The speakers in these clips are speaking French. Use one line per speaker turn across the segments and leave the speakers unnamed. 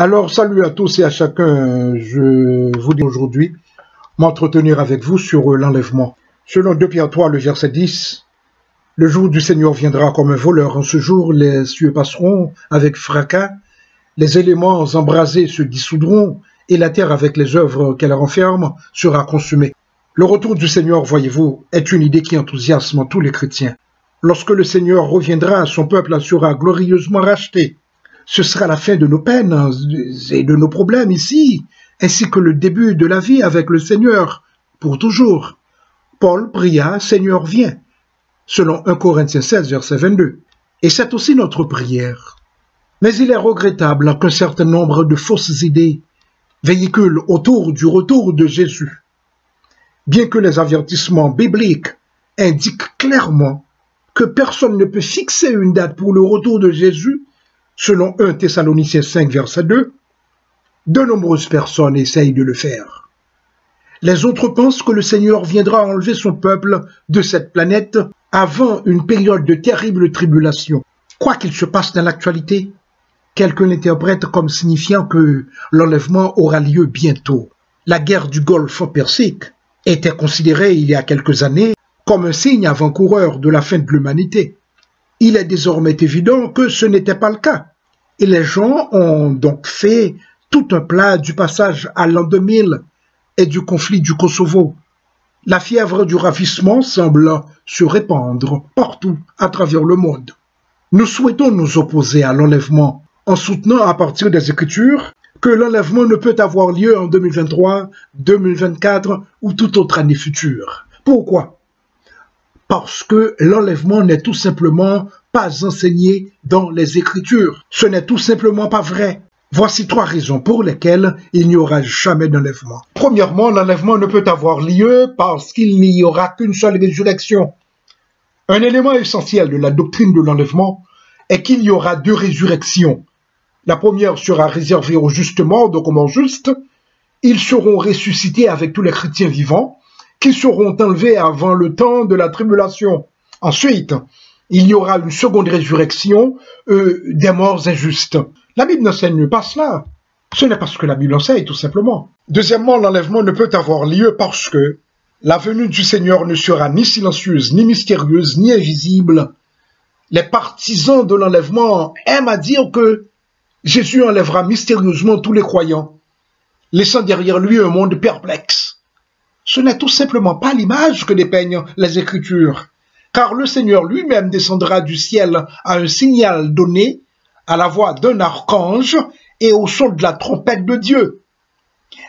Alors, salut à tous et à chacun. Je vous dis aujourd'hui m'entretenir avec vous sur l'enlèvement. Selon 2 Pierre 3, le verset 10, le jour du Seigneur viendra comme un voleur. En ce jour, les cieux passeront avec fracas, les éléments embrasés se dissoudront et la terre avec les œuvres qu'elle renferme sera consumée. Le retour du Seigneur, voyez-vous, est une idée qui enthousiasme tous les chrétiens. Lorsque le Seigneur reviendra, son peuple sera glorieusement racheté. Ce sera la fin de nos peines et de nos problèmes ici, ainsi que le début de la vie avec le Seigneur, pour toujours. Paul pria, Seigneur, viens, selon 1 Corinthiens 16, verset 22. Et c'est aussi notre prière. Mais il est regrettable qu'un certain nombre de fausses idées véhiculent autour du retour de Jésus. Bien que les avertissements bibliques indiquent clairement que personne ne peut fixer une date pour le retour de Jésus, selon 1 Thessaloniciens 5, verset 2, de nombreuses personnes essayent de le faire. Les autres pensent que le Seigneur viendra enlever son peuple de cette planète avant une période de terrible tribulation. Quoi qu'il se passe dans l'actualité, quelqu'un l'interprète comme signifiant que l'enlèvement aura lieu bientôt. La guerre du Golfe Persique était considérée il y a quelques années comme un signe avant-coureur de la fin de l'humanité. Il est désormais évident que ce n'était pas le cas. Et les gens ont donc fait tout un plat du passage à l'an 2000 et du conflit du Kosovo. La fièvre du ravissement semble se répandre partout à travers le monde. Nous souhaitons nous opposer à l'enlèvement en soutenant à partir des Écritures que l'enlèvement ne peut avoir lieu en 2023, 2024 ou toute autre année future. Pourquoi ? Parce que l'enlèvement n'est tout simplement pas enseigné dans les Écritures. Ce n'est tout simplement pas vrai. Voici 3 raisons pour lesquelles il n'y aura jamais d'enlèvement. Premièrement, l'enlèvement ne peut avoir lieu parce qu'il n'y aura qu'une seule résurrection. Un élément essentiel de la doctrine de l'enlèvement est qu'il y aura 2 résurrections. La première sera réservée aux justes morts, donc aux morts justes. Ils seront ressuscités avec tous les chrétiens vivants qui seront enlevés avant le temps de la tribulation. Ensuite, il y aura une seconde résurrection des morts injustes. La Bible n'enseigne pas cela. Ce n'est pas ce que la Bible enseigne, tout simplement. Deuxièmement, l'enlèvement ne peut avoir lieu parce que la venue du Seigneur ne sera ni silencieuse, ni mystérieuse, ni invisible. Les partisans de l'enlèvement aiment à dire que Jésus enlèvera mystérieusement tous les croyants, laissant derrière lui un monde perplexe. Ce n'est tout simplement pas l'image que dépeignent les Écritures, car le Seigneur lui-même descendra du ciel à un signal donné, à la voix d'un archange et au son de la trompette de Dieu.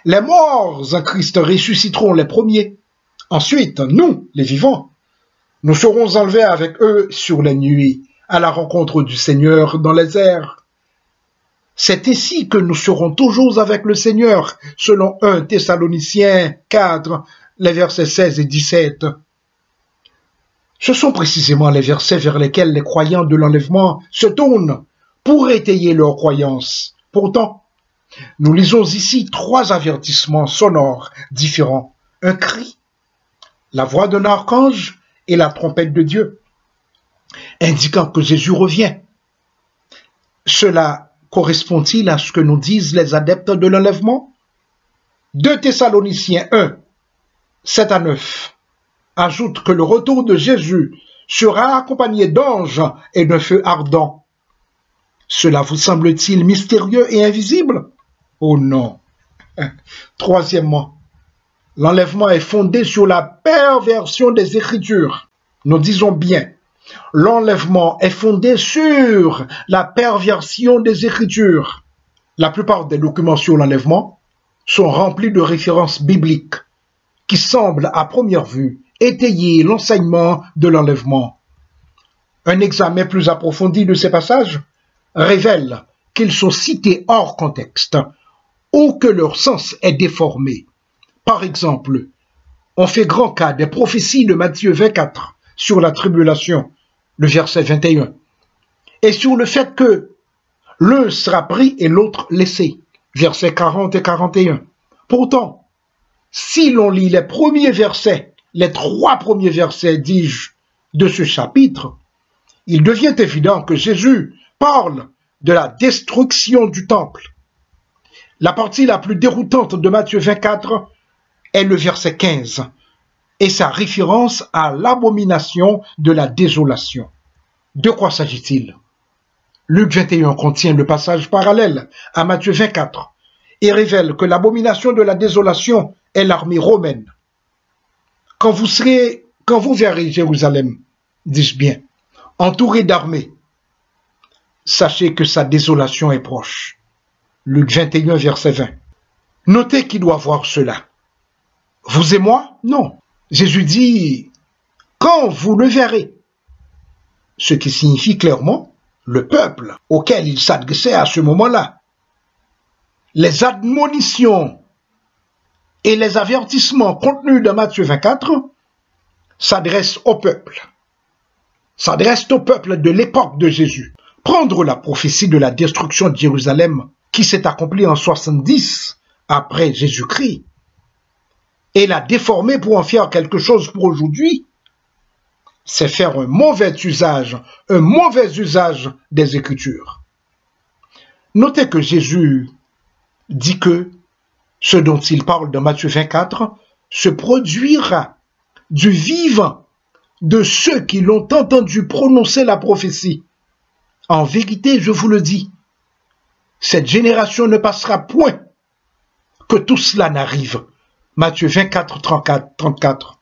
Les morts en Christ ressusciteront les premiers. Ensuite, nous, les vivants, nous serons enlevés avec eux sur les nuées, à la rencontre du Seigneur dans les airs. C'est ici que nous serons toujours avec le Seigneur, selon 1 Thessaloniciens 4, les versets 16 et 17. Ce sont précisément les versets vers lesquels les croyants de l'enlèvement se tournent pour étayer leur croyance. Pourtant, nous lisons ici 3 avertissements sonores différents. Un cri, la voix d'un archange et la trompette de Dieu, indiquant que Jésus revient. Cela correspond-il à ce que nous disent les adeptes de l'enlèvement? 2 Thessaloniciens 1, 7 à 9 ajoute que le retour de Jésus sera accompagné d'anges et d'un feu ardent. Cela vous semble-t-il mystérieux et invisible? Oh non. Troisièmement, l'enlèvement est fondé sur la perversion des Écritures. Nous disons bien, l'enlèvement est fondé sur la perversion des Écritures. La plupart des documents sur l'enlèvement sont remplis de références bibliques qui semblent à première vue étayer l'enseignement de l'enlèvement. Un examen plus approfondi de ces passages révèle qu'ils sont cités hors contexte ou que leur sens est déformé. Par exemple, on fait grand cas des prophéties de Matthieu 24 sur la tribulation, le verset 21, et sur le fait que l'un sera pris et l'autre laissé, versets 40 et 41. Pourtant, si l'on lit les premiers versets, les 3 premiers versets, dis-je, de ce chapitre, il devient évident que Jésus parle de la destruction du temple La partie la plus déroutante de Matthieu 24 est le verset 15 et sa référence à l'abomination de la désolation. De quoi s'agit-il? Luc 21 contient le passage parallèle à Matthieu 24 et révèle que l'abomination de la désolation est l'armée romaine. Quand vous verrez Jérusalem, dis-je bien, entouré d'armées, sachez que sa désolation est proche. Luc 21, verset 20. Notez qui doit voir cela. Vous et moi? Non. Jésus dit, quand vous le verrez. Ce qui signifie clairement le peuple auquel il s'adressait à ce moment-là. Les admonitions et les avertissements contenus dans Matthieu 24 s'adressent au peuple. S'adressent au peuple de l'époque de Jésus. Prendre la prophétie de la destruction de Jérusalem qui s'est accomplie en 70 après Jésus-Christ et la déformer pour en faire quelque chose pour aujourd'hui, c'est faire un mauvais usage des Écritures. Notez que Jésus dit que ce dont il parle dans Matthieu 24 se produira du vivant de ceux qui l'ont entendu prononcer la prophétie. En vérité, je vous le dis, cette génération ne passera point que tout cela n'arrive. Matthieu 24, 34.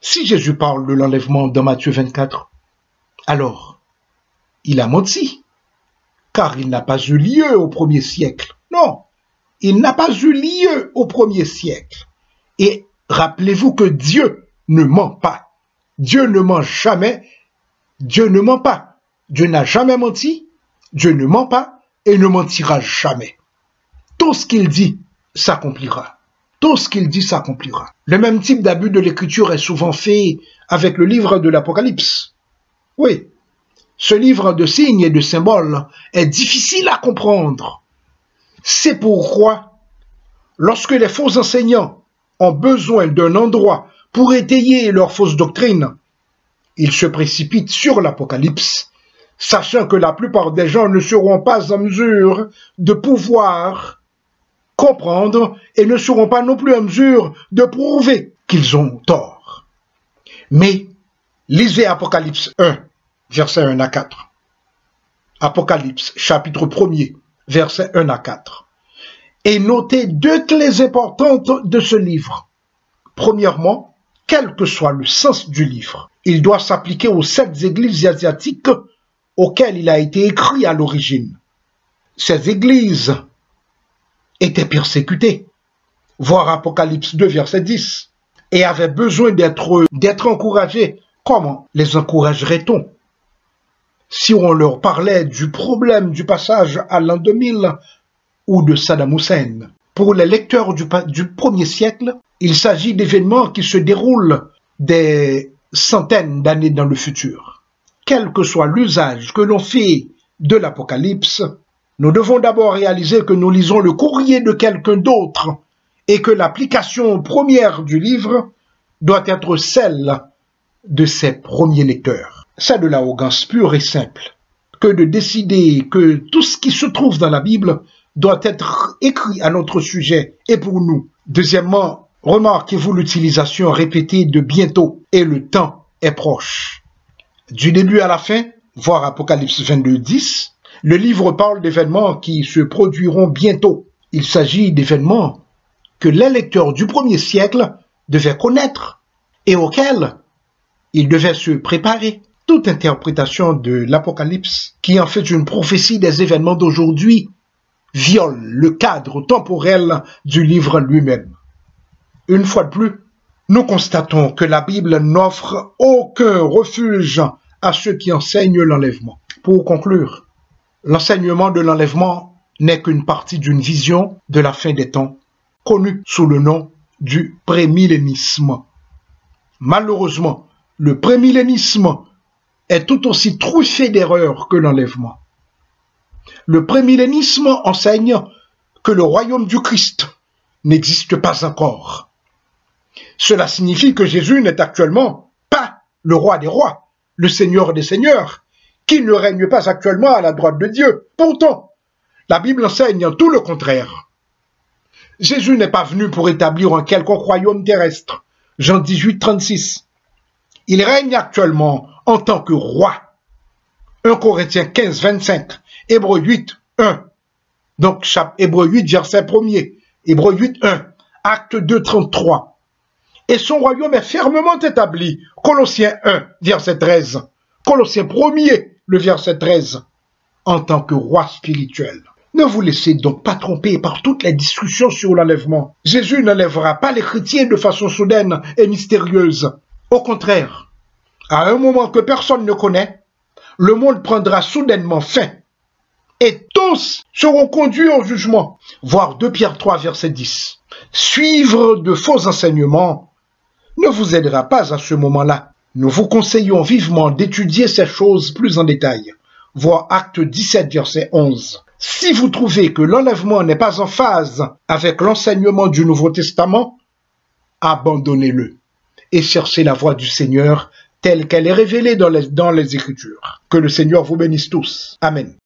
Si Jésus parle de l'enlèvement dans Matthieu 24, alors il a menti, car il n'a pas eu lieu au 1er siècle. Non, il n'a pas eu lieu au 1er siècle. Et rappelez-vous que Dieu ne ment pas. Dieu ne ment jamais. Dieu ne ment pas. Dieu n'a jamais menti. Dieu ne ment pas et ne mentira jamais. Tout ce qu'il dit s'accomplira. Tout ce qu'il dit s'accomplira. Le même type d'abus de l'écriture est souvent fait avec le livre de l'Apocalypse. Oui, ce livre de signes et de symboles est difficile à comprendre. C'est pourquoi, lorsque les faux enseignants ont besoin d'un endroit pour étayer leur fausse doctrine, ils se précipitent sur l'Apocalypse, sachant que la plupart des gens ne seront pas en mesure de pouvoir comprendre et ne seront pas non plus en mesure de prouver qu'ils ont tort. Mais lisez Apocalypse 1, versets 1 à 4. Apocalypse, chapitre 1er, versets 1 à 4. Et notez deux clés importantes de ce livre. Premièrement, quel que soit le sens du livre, il doit s'appliquer aux 7 églises asiatiques auxquelles il a été écrit à l'origine. Ces églises étaient persécutées, voir Apocalypse 2, verset 10, et avaient besoin d'être encouragées. Comment les encouragerait-on si on leur parlait du problème du passage à l'an 2000 ou de Saddam Hussein? Pour les lecteurs du 1er siècle, il s'agit d'événements qui se déroulent des centaines d'années dans le futur. Quel que soit l'usage que l'on fait de l'Apocalypse, nous devons d'abord réaliser que nous lisons le courrier de quelqu'un d'autre et que l'application première du livre doit être celle de ses premiers lecteurs. C'est de l'arrogance pure et simple que de décider que tout ce qui se trouve dans la Bible doit être écrit à notre sujet et pour nous. Deuxièmement, remarquez-vous l'utilisation répétée de bientôt et le temps est proche. Du début à la fin, voir Apocalypse 22, 10, le livre parle d'événements qui se produiront bientôt. Il s'agit d'événements que les lecteurs du 1er siècle devaient connaître et auxquels ils devaient se préparer. Toute interprétation de l'Apocalypse, qui en fait une prophétie des événements d'aujourd'hui, viole le cadre temporel du livre lui-même. Une fois de plus, nous constatons que la Bible n'offre aucun refuge à ceux qui enseignent l'enlèvement. Pour conclure, l'enseignement de l'enlèvement n'est qu'une partie d'une vision de la fin des temps, connue sous le nom du prémillénisme. Malheureusement, le prémillénisme est tout aussi truffé d'erreurs que l'enlèvement. Le prémillénisme enseigne que le royaume du Christ n'existe pas encore. Cela signifie que Jésus n'est actuellement pas le roi des rois, le Seigneur des seigneurs, qui ne règne pas actuellement à la droite de Dieu. Pourtant, La Bible enseigne tout le contraire. Jésus n'est pas venu pour établir un quelconque royaume terrestre. Jean 18, 36. Il règne actuellement en tant que roi. 1 Corinthiens 15, 25. Hébreux 8, 1. Donc, Hébreux 8, verset 1er. Hébreux 8, 1. Acte 2, 33. Et son royaume est fermement établi. Colossiens 1, verset 13. Colossiens 1er, le verset 13. En tant que roi spirituel. Ne vous laissez donc pas tromper par toutes les discussions sur l'enlèvement. Jésus n'enlèvera pas les chrétiens de façon soudaine et mystérieuse. Au contraire, à un moment que personne ne connaît, le monde prendra soudainement fin. Et tous seront conduits au jugement. Voir 2 Pierre 3, verset 10. Suivre de faux enseignements ne vous aidera pas à ce moment-là. Nous vous conseillons vivement d'étudier ces choses plus en détail. Voir Acte 17, verset 11. Si vous trouvez que l'enlèvement n'est pas en phase avec l'enseignement du Nouveau Testament, abandonnez-le et cherchez la voie du Seigneur telle qu'elle est révélée dans les Écritures. Que le Seigneur vous bénisse tous. Amen.